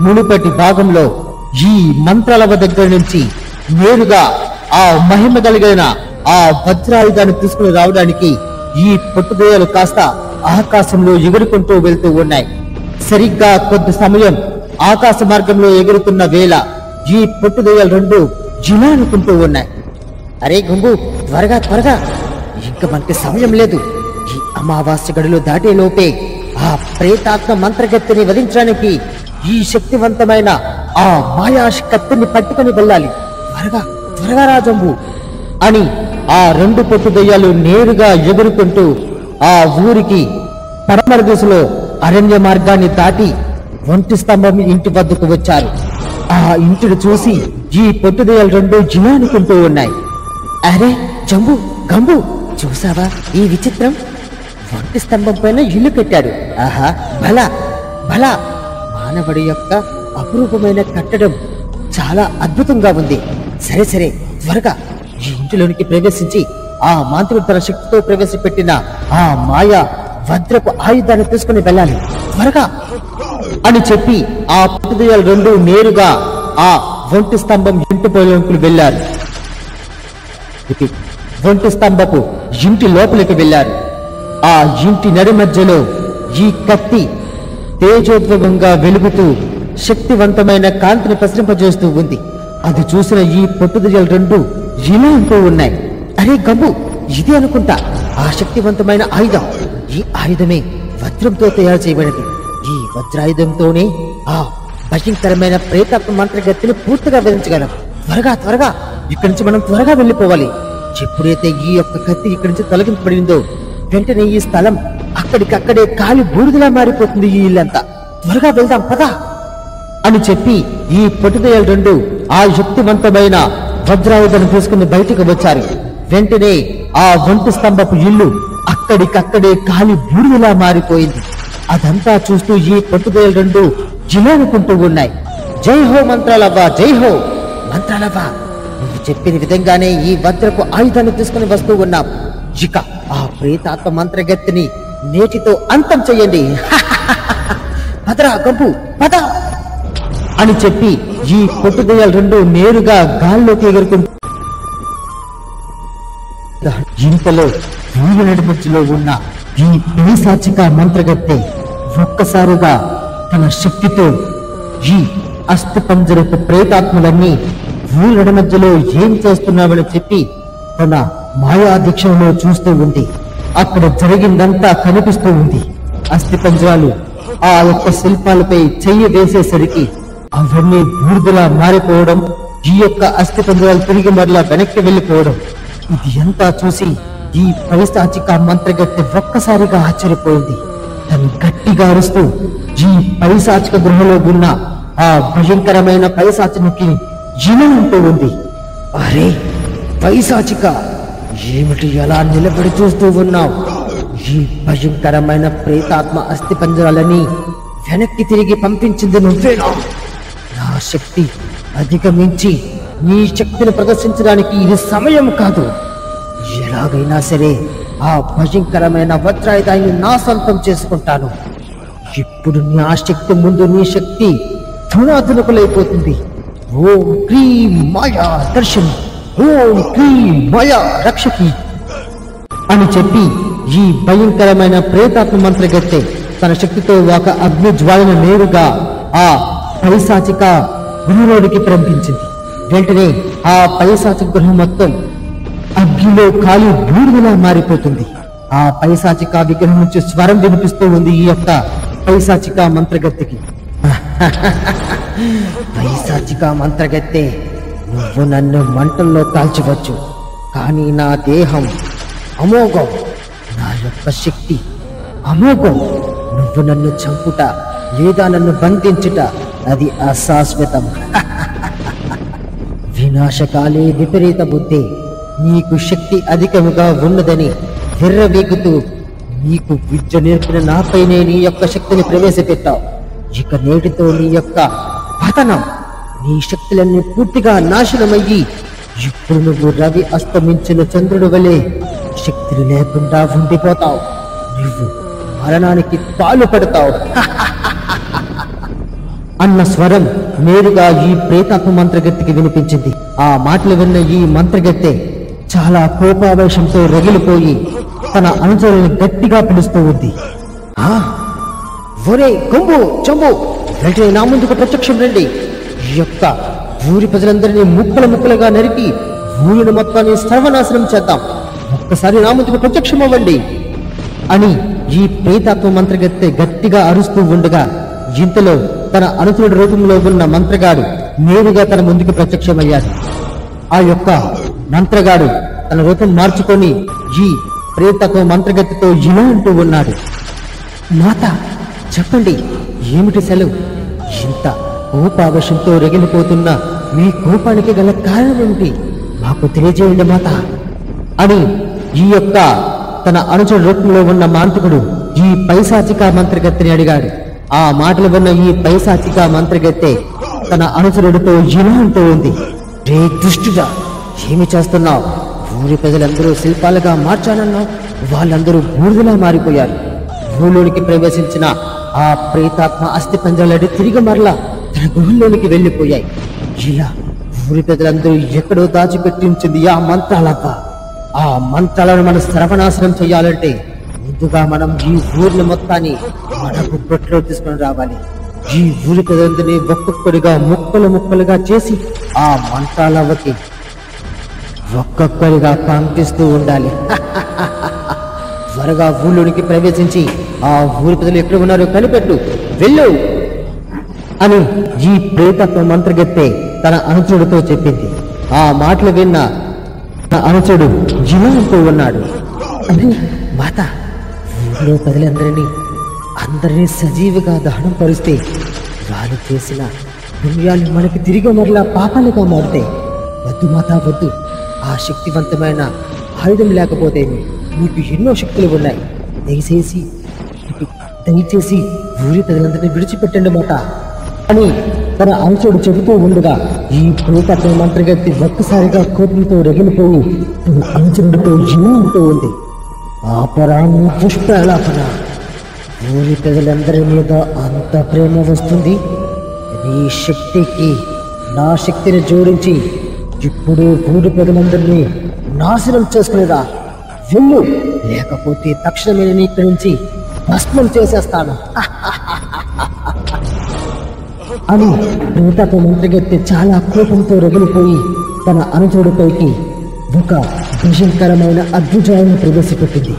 మునుపటి భాగంలో ఈ మంత్రాలవ దగ్గర నుంచి నేరుగా ఆ మహిమ కలిగిన ఆ వజ్రాయుధాన్ని తీసుకుని రావడానికి ఈ పొట్టుదోయలు కాస్త ఆకాశంలో ఎగురుకుంటూ వెళ్తూ ఉన్నాయి. సరిగ్గా కొద్ది సమయం ఆకాశ మార్గంలో ఎగురుతున్న వేళ ఈ పొట్టుదోయలు రెండు జిలానుకుంటూ ఉన్నాయి. అరే గుంగు, త్వరగా త్వరగా, ఇంకా మనకి సమయం లేదు. ఈ అమావాస్య గడులు దాటే లోపే ఆ ప్రేతాత్మ మంత్రగత్తెని వధించడానికి ఈ శక్తివంతమైన ఆ మాయా కత్తిని పట్టుకుని వెళ్ళాలి. త్వరగా త్వరగా రా జంబు అని ఆ రెండు పొట్టు దెయ్యాలు నేరుగా ఎగురుకుంటూ ఆ ఊరికి పడమర దిశలో అరణ్య మార్గాన్ని దాటి ఒంటి స్తంభం ఇంటి వద్దకు వచ్చారు. ఆ ఇంటిని చూసి ఈ పొట్టు దెయ్యాలు రెండు జిలానుకుంటూ ఉన్నాయి. అరే జంబు, గంబు, చూసావా ఈ విచిత్రం? ఒంటి స్తంభం పైన ఇల్లు కట్టాడు. ఆహా, భలా భలా, మానవుడి యొక్క అపురూపమైన కట్టడం చాలా అద్భుతంగా ఉంది. సరే సరే, త్వరగా ఈ ఇంటిలోనికి ప్రవేశించి ఆ మాంత్రుడు తన శక్తితో ప్రవేశపెట్టిన ఆ మాయా వజ్రపు ఆయుధాన్ని తీసుకుని వెళ్ళాలి, త్వరగా అని చెప్పి ఆ పొట్టుదెయ్యాలు రెండు నేరుగా ఆ ఒంటి స్తంభం ఇంటి లోపలికి వెళ్లారు. ఒంటి స్తంభపు ఇంటి లోపలికి వెళ్లారు. ఆ ఇంటి నడి మధ్యలో ఈ కత్తి తేజోద్వేగంగా వెలుగుతూ శక్తివంతమైన కాంతిని ప్రసరింపజేస్తూ ఉంది. అది చూసిన ఈ పొట్టుదెయ్యాలు రెండు ఇలా అంటూ ఉన్నాయి. అరే గంబు, ఇది అనుకుంటా ఆ శక్తివంతమైన ఆయుధం. ఈ ఆయుధమే వజ్రంతో తయారు చేయబడింది. ఈ వజ్రాయుధంతోనే ఆ భయంకరమైన ప్రేతాత్మ మంత్రగతిని పూర్తిగా వధించగలం. త్వరగా త్వరగా ఇక్కడి నుంచి మనం త్వరగా వెళ్ళిపోవాలి. ఎప్పుడైతే ఈ యొక్క కత్తి ఇక్కడి నుంచి తొలగించబడిందో వెంటనే ఈ స్థలం అక్కడికక్కడే కాలి బూడిదలా మారిపోతుంది. ఈ ఇల్లంతా త్వరగా వెళ్దాం పదా అని చెప్పి ఈ పొట్టుదెయ్యాలు రెండు ఆ శక్తివంతమైన వజ్రాయుధాన్ని తీసుకుని బయటకు వచ్చారు. వెంటనే ఆ ఒంటి స్తంభపు ఇల్లు అక్కడికక్కడే కాలి బూడిదలా మారిపోయింది. అదంతా చూస్తూ ఈ పొట్టుదెయ్యాలు రెండు జిలానుకుంటూ ఉన్నాయి. జై హో మంత్రాలవ్వ, జై హో మంత్రాలవ్వ, నువ్వు చెప్పిన విధంగానే ఈ వజ్రపు ఆయుధాన్ని తీసుకుని వస్తూ ఉన్నాం. ఇక ఆ ప్రేతాత్మ మంత్రగత్తిని నేటితో అంతం చెయ్యండి. పదరా గంపు, పద అని చెప్పి ఈ పొట్టుదెయ్యాలు రెండు నేరుగా గాల్లోకి ఎగురుకుంటూ ఇంతలో వీరి నడిమధ్యలో ఉన్న ఈ పిశాచిక మంత్రగత్తె ఒక్కసారిగా తన శక్తితో ఈ అస్థిపంజరపు ప్రేతాత్మలన్నీ వీరి నడిమధ్యలో ఏం చేస్తున్నావని చెప్పి తన మాయా దీక్షలో చూస్తూ ఉంది. అక్కడ జరిగిందంతా కనిపిస్తూ ఉంది. అస్థిపంజరాలు ఆ యొక్క శిల్పాలపై చెయ్యి వేసేసరికి అవన్నీ బూడిదలా మారిపోవడం, ఈ యొక్క అస్థిపంజరాలు తిరిగి మరలా వెనక్కి వెళ్లిపోవడం, ఇది అంతా చూసి ఈ పైశాచిక మంత్రగత్తె ఒక్కసారిగా ఆశ్చర్యపోయింది. తను గట్టిగా అరుస్తూ ఈ పైశాచిక గృహలో ఉన్న ఆ భయంకరమైన పైశాచికి ఇలా అంటూ ఉంది. అరే పైశాచిక, ఏమిటి ఎలా నిలబడి చూస్తూ ఉన్నావు? ఈ భయంకరమైన ప్రేతాత్మ అస్థిపంజరాలని వెనక్కి తిరిగి పంపించింది నువ్వేనా? నా శక్తి అధిగమించి నీ శక్తిని ప్రదర్శించడానికి ఇది సమయం కాదు. ఎలాగైనా సరే ఆ భయంకరమైన వజ్రాయుధాన్ని నా సొంతం చేసుకుంటాను. ఇప్పుడు నా శక్తి ముందు నీ శక్తి ధునాధునకులైపోతుంది. ఓం క్రీం మాయా దర్శనం, ఓం క్రీం మాయా రక్షకి అని చెప్పి ఈ భయంకరమైన ప్రేతాత్మ మంత్రగత్తె తన శక్తితో ఒక అగ్ని జ్వాలను నేరుగా ఆ పైశాచిక గృహంలోనికి పంపించింది. వెంటనే ఆ పైశాచిక గృహం మొత్తం అగ్నిలో కాలి బూడిదలా మారిపోతుంది. ఆ పైశాచిక విగ్రహం నుంచి స్వరం వినిపిస్తూ ఉంది ఈ యొక్క పైశాచిక మంత్రగత్తెకి. పైశాచిక మంత్రగత్తె, నువ్వు నన్ను మంటల్లో కాల్చవచ్చు, కానీ నా దేహం అమోఘం, నా యొక్క శక్తి అమోఘం. నువ్వు నన్ను చంపుట లేదా నన్ను బంధించుట అది అశాశ్వతం. వినాశకాలే విపరీత బుద్ధి, నీకు శక్తి అధికముగా ఉన్నదని విర్రవీగుతూ నీకు విద్య నేర్పిన నాపైనే నీ యొక్క శక్తిని ప్రవేశపెట్టావు. ఇక నేటితో నీ యొక్క పతనం, నీ శక్తులన్నీ పూర్తిగా నాశనమయ్యి ఇప్పుడు నువ్వు రవి అస్తమించిన చంద్రుడు వలె శక్తులు లేకుండా ఉండిపోతావు. నువ్వు మరణానికి పాలు పడతావు. అన్న స్వరం నేరుగా ఈ ప్రేతాత్మ మంత్రగత్తెకి వినిపించింది. ఆ మాటలు విన్న ఈ మంత్రగత్తె చాలా కోపావేశంతో రగిలిపోయి తన అనుచరులను గట్టిగా పిలుస్తూ ఉంది. ఒరే కొంబు చంబు, వెంటనే నా ముందుకు ప్రత్యక్షం రండి. ఈ యొక్క ఊరి ప్రజలందరినీ ముక్కలుగా నరికి ఊరిని మొత్తాన్ని సర్వనాశనం చేద్దాం. ఒక్కసారి నా ముందుకు ప్రత్యక్షం అవ్వండి అని ఈ ప్రేతాత్మ మంత్రగత్తె గట్టిగా అరుస్తూ ఉండగా ఇంతలో తన అనుచరుడి రూపంలో ఉన్న మంత్రగాడు నేరుగా తన ముందుకు ప్రత్యక్షమయ్యాడు. ఆ యొక్క మంత్రగాడు తన రూపం మార్చుకొని ఈ ప్రేతాత్మ మంత్రగత్తెతో ఇలా అంటూ ఉన్నాడు. మాత, చెప్పండి, ఏమిటి సెలవు? ఇంత కోపావేశంతో రగిలిపోతున్న మీ కోపానికి గల కారణం ఏమిటి? మాకు తెలియజేయండి మాత అని ఈ యొక్క తన అనుచరుడి రూపంలో ఉన్న మాంత్రికుడు ఈ పైశాచిక మంత్రగత్తెని అడిగాడు. ఆ మాటలు విన్న ఈ పైశాచిక మంత్రగత్తె తన అనుచరుడితో ఇలా అంటూ ఉంది. రే దుష్టుడా, ఏమి చేస్తున్నావు? ఊరి ప్రజలందరూ శిల్పాలుగా మార్చానన్నావు, వాళ్ళందరూ బూడిదలా మారిపోయారు. ఊళ్ళోనికి ప్రవేశించిన ఆ ప్రేతాత్మ అస్థి పంజరాలడి తిరిగి మరలా తన గుహల్లోనికి వెళ్లిపోయాయి. ఇలా ఊరి ప్రజలందరూ ఎక్కడో దాచిపెట్టించింది ఆ మంత్రాలవ్వ. ఆ మంత్రాలను మనం సర్వనాశనం చేయాలంటే ముందుగా మనం ఈ ఊరిని మొత్తాన్ని మనకు పొట్లో తీసుకొని రావాలి. ఈ ఊరి ప్రజలందరినీ ఒక్కొక్కడిగా ముక్కలుగా చేసి ఆ మంత్రాలవ్వకి ఒక్కొక్కరిగా పంపిస్తూ ఉండాలి. త్వరగా ఊళ్ళోనికి ప్రవేశించి ఆ ఊరి ప్రజలు ఎక్కడ ఉన్నారో కనిపెట్టు, వెళ్ళు అని ఈ ప్రేతాత్మ మంత్రగత్తె తన అనుచరుడితో చెప్పింది. ఆ మాటలు విన్న తన అనుచరుడు ఇలా అంటూ ఉన్నాడు. మాత, ఊళ్ళో ప్రజలందరినీ సజీవుగా దహనం పరిస్తే వాళ్ళు చేసిన పుణ్యాలు మనకి తిరిగి మరలా పాపాలుగా మారుతాయి. వద్దు మాత, వద్దు. ఆ శక్తివంతమైన ఆయుధం లేకపోతే నీకు ఎన్నో శక్తులు ఉన్నాయి. దయచేసి ఊరి ప్రజలందరినీ విడిచిపెట్టండి మాట అని తన అనుచరుడు చెబుతూ ఉండగా ఈ ప్రేతాత్మ మంత్రగత్తె ఒక్కసారిగా కోపంతో రగిలిపోయి తన అనుచరుడితో ఇలా అంటూ ఉంది. ఆపరాన్ని పుష్పలాపన, ఊరి ప్రజలందరి మీద అంత ప్రేమ వస్తుంది. నీ శక్తికి నా శక్తిని జోడించి ఇప్పుడు ఊరి ప్రజలందరినీ నాశనం చేసుకునేదా? వెళ్ళు, లేకపోతే తక్షణమే నేను ఇక్కడి నుంచి భస్మం చేసేస్తాను అని ప్రేతాత్మ మంత్రగత్తె చాలా కోపంతో రగిలిపోయి తన అనుచరుడిపైకి ఒక భయంకరమైన అగ్నిజ్వాలను ప్రవేశపెట్టింది.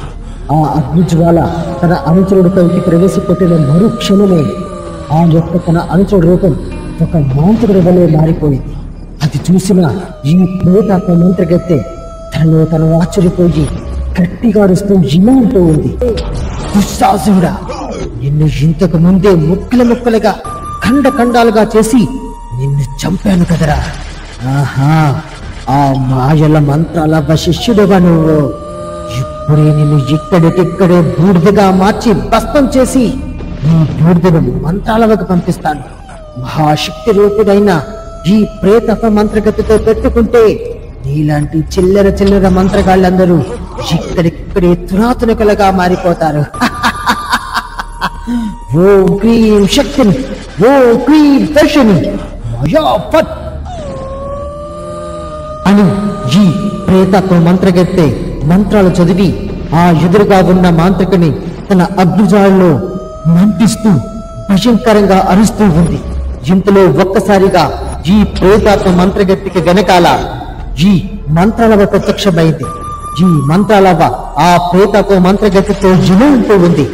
ఆ అగ్నిజ్వాల తన అనుచరుడిపైకి ప్రవేశపెట్టిన మరు క్షణమే ఆ యొక్క తన అనుచరుడి రూపం ఒక మాంత్రికుడి వలె మారిపోయింది. అది చూసిన ఈ ప్రేతాత్మ మంత్రగత్తె తనలో తను ఆశ్చర్యపోయి గట్టిగా అరుస్తూ ఇలా అంటూ ఉంది. దుశ్శాసుడా, నిన్ను ఇంతకు ముందే ముక్కలుగా ఖండాలుగా చేసి నిన్ను చంపాను కదరా. ఆహా, ఆ మాయల మంత్రాల శిష్యుడుగా నువ్వు. ఇప్పుడే నిన్ను ఇక్కడికిక్కడే బూడిదగా మార్చి భస్మం చేసి ఈ బూడిదను మంత్రాలవకు పంపిస్తాను. మహాశక్తి రూపుడైన ఈ ప్రేతాత్మ మంత్రగతితో పెట్టుకుంటే నీలాంటి చిల్లర మంత్రగాళ్ళందరూ ఇక్కడిక్కడే తునాతునకలుగా మారిపోతారు. ఓం క్రీం శక్తిని, ఓం క్రీం దర్శని మయాఫత్ అని ఈ ప్రేతాత్మ మంత్రగత్తె మంత్రాలు చదివి ఆ ఎదురుగా ఉన్న మాంత్రికుని తన అగ్నిజాలలో మంటిస్తూ భయంకరంగా అరుస్తూ ఉంది. ఇంతలో ఒక్కసారిగా ఈ ప్రేతాత్మ మంత్రగత్తెకి వెనకాల ఈ మంత్రాలవ ప్రత్యక్షమైంది. ఈ మంత్రాలవ ఆ ప్రేతాత్మ మంత్రగత్తెతో ఇలా అంటూ ఉంది.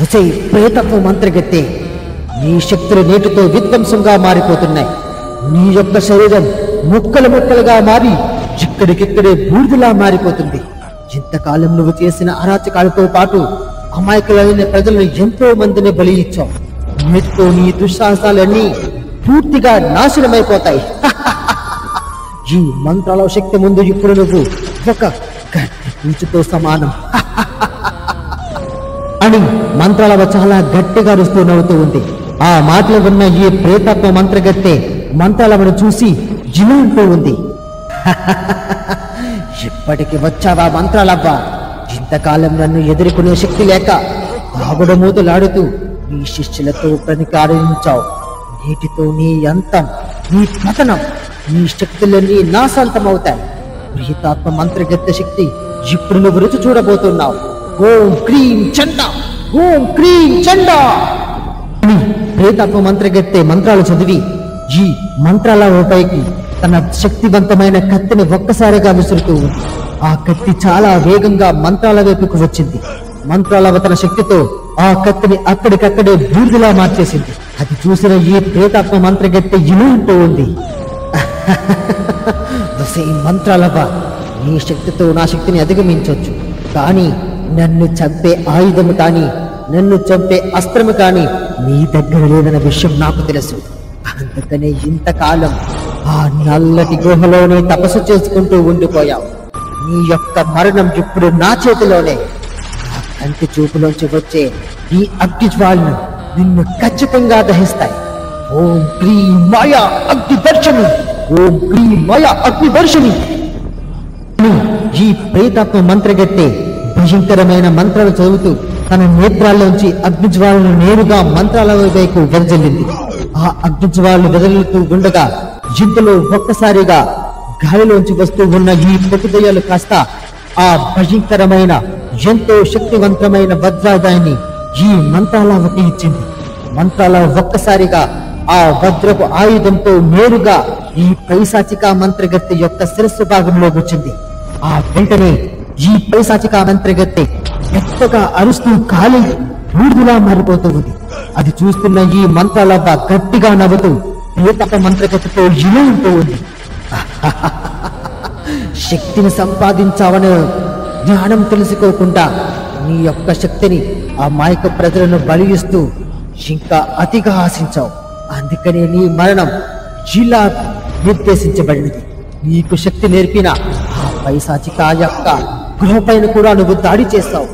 విజయ్ ప్రేతత్వ మంత్రగత్తె, నీ శక్తులు నీటితో విధ్వంసంగా మారిపోతున్నాయి. నీ యొక్క శరీరం ముక్కలుగా మారి ఇక్కడికిక్కడే బూడిదలా మారిపోతుంది. ఇంతకాలం నువ్వు చేసిన అరాచకాలతో పాటు అమాయకులైన ప్రజలను ఎంతో మందిని బలి ఇచ్చావు. నేటితో నీ దుస్సాహసాలన్నీ పూర్తిగా నాశనమైపోతాయి. ఈ మంత్రాల శక్తి ముందు ఇప్పుడు నువ్వు ఒక గట్టి పూచుతో సమానం అని మంత్రాలవ చాలా గట్టిగా అరుస్తూ నవ్వుతూ ఉంది. ఆ మాటలు విన్న ఈ ప్రేతాత్మ మంత్రగత్తె మంత్రాలవను చూసి ఇలా అంటూ ఉంది. ఇప్పటికి వచ్చావా మంత్రాలవ్వ? ఇంతకాలం నన్ను ఎదుర్కొనే శక్తి లేక తాగుడు మూతలాడుతూ నీ శిష్యులతో ప్రతికారించావు. నేటితో నీ అంతం, నీ పతనం, నీ శక్తులన్నీ నాశాంతమవుతాయి. ప్రేతాత్మ మంత్రగత్తె శక్తి ఇప్పుడు నువ్వు రుచి చూడబోతున్నావు. ఓం క్రీం చండా, ఓం క్రీం చండా. ప్రేతాత్మ మంత్రగత్తె మంత్రాలు చదివి ఈ మంత్రాల పైకి తన శక్తివంతమైన కత్తిని ఒక్కసారిగా విసురుతూ ఉంది. ఆ కత్తి చాలా వేగంగా మంత్రాల వైపుకు వచ్చింది. మంత్రాల తన శక్తితో ఆ కత్తిని అక్కడికక్కడే బూడిదలా మార్చేసింది. అది చూసిన ఈ ప్రేతాత్మ మంత్రగత్తె ఇనుంటూ ఉంది. మంత్రాలవ, నీ శక్తితో నా శక్తిని అధిగమించవచ్చు, కానీ నన్ను చంపే ఆయుధము కానీ, నన్ను చంపే అస్త్రము కానీ నీ దగ్గర లేదన్న విషయం నాకు తెలుసు. అందుకనే ఇంతకాలం ఆ నల్లటి గుహలోనే తపస్సు చేసుకుంటూ ఉండిపోయావు. నీ యొక్క మరణం ఇప్పుడు నా చేతిలోనే. నా కంటి చూపులోంచి వచ్చే ఈ అగ్నిజ్వాలను నిన్ను ఖచ్చితంగా దహిస్తాయి. ఓం క్రీం మాయా అగ్ని దర్శని, ఓం క్రీం మాయా అగ్ని దర్శని. ఈ ప్రేతాత్మ మంత్రగత్తె భయంకరమైన మంత్రాలు చదువుతూ తన నేత్రాల్లోంచి అగ్నిజ్వాలను నేరుగా మంత్రాల వైపు వెదజల్లింది. ఆ అగ్నిజ్వాలు వెదలుతూ ఉండగా ఇంతలో ఒక్కసారిగా గాలిలోంచి వస్తూ ఉన్న ఈ ప్రతిదయాలు కాస్త ఆ భయంకరమైన ఎంతో శక్తివంతమైన వజ్రాదాయాన్ని ఈ మంత్రాలవకి ఇచ్చింది. మంత్రాల ఒక్కసారిగా ఆ వజ్రపు ఆయుధంతో నేరుగా ఈ పైశాచిక మంత్రగత్తె యొక్క శిరస్సు భాగంలో వచ్చింది. ఆ వెంటనే ఈ పైశాచిక మంత్రగత్తె ఎత్తగా అరుస్తూ కాలి బూడిదలా మారిపోతూ ఉంది. అది చూస్తున్న ఈ మంత్రాలవ్వ గట్టిగా నవ్వుతూ ప్రేతాత్మ మంత్రగత్తెతో ఇలా ఉంటూ ఉంది. శక్తిని సంపాదించావని జ్ఞానం తెలుసుకోకుండా నీ యొక్క శక్తిని ఆ మాయక ప్రజలను బలియిస్తూ ఇంకా అతిగా ఆశించావు. అందుకనే నీ మరణం ఇలా నిర్దేశించబడినది. నీకు శక్తి నేర్పిన ఆ పైశాచిక యొక్క గృహపైన కూడా నువ్వు దాడి చేస్తావు.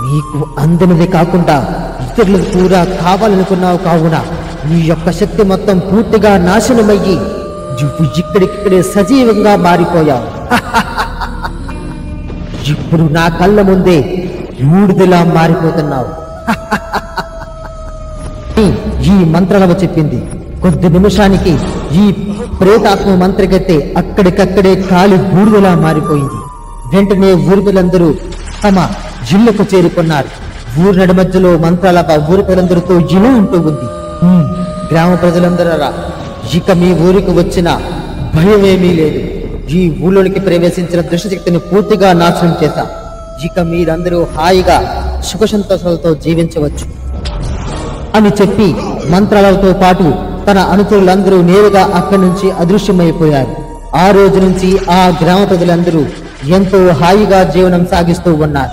నీకు అందనిది కాకుండా ఇతరులకు కూడా కావాలనుకున్నావు. కావున నీ యొక్క శక్తి మొత్తం పూర్తిగా నాశనమయ్యి నువ్వు ఇక్కడికిక్కడే సజీవంగా మారిపోయావు. ఇప్పుడు నా కళ్ళ ముందే బూడిదలా మారిపోతున్నావు. ఈ మంత్రాలవ చెప్పింది. కొద్ది నిమిషానికి ఈ ప్రేతాత్మ మంత్రగత్తె అక్కడికక్కడే కాలి బూడిదలా మారిపోయింది. వెంటనే ఊరిపిలందరూ తమ ఇళ్లకు చేరుకున్నారు. ఊరి నడి మధ్యలో మంత్రాలవ ఊరి ప్రజలందరితో ఇలా ఉంటూ ఉంది. గ్రామ ప్రజలందరూ ఇక మీ ఊరికి వచ్చిన భయమేమీ లేదు. ఈ ఊళ్ళోనికి ప్రవేశించిన దుష్టశక్తిని పూర్తిగా నాశనం చేశాం. ఇక మీరందరూ హాయిగా సుఖ సంతోషాలతో జీవించవచ్చు అని చెప్పి మంత్రాలతో పాటు తన అనుచరులందరూ నేరుగా అక్కడి నుంచి అదృశ్యమైపోయారు. ఆ రోజు నుంచి ఆ గ్రామ ప్రజలందరూ ఎంతో హాయిగా జీవనం సాగిస్తూ ఉన్నారు.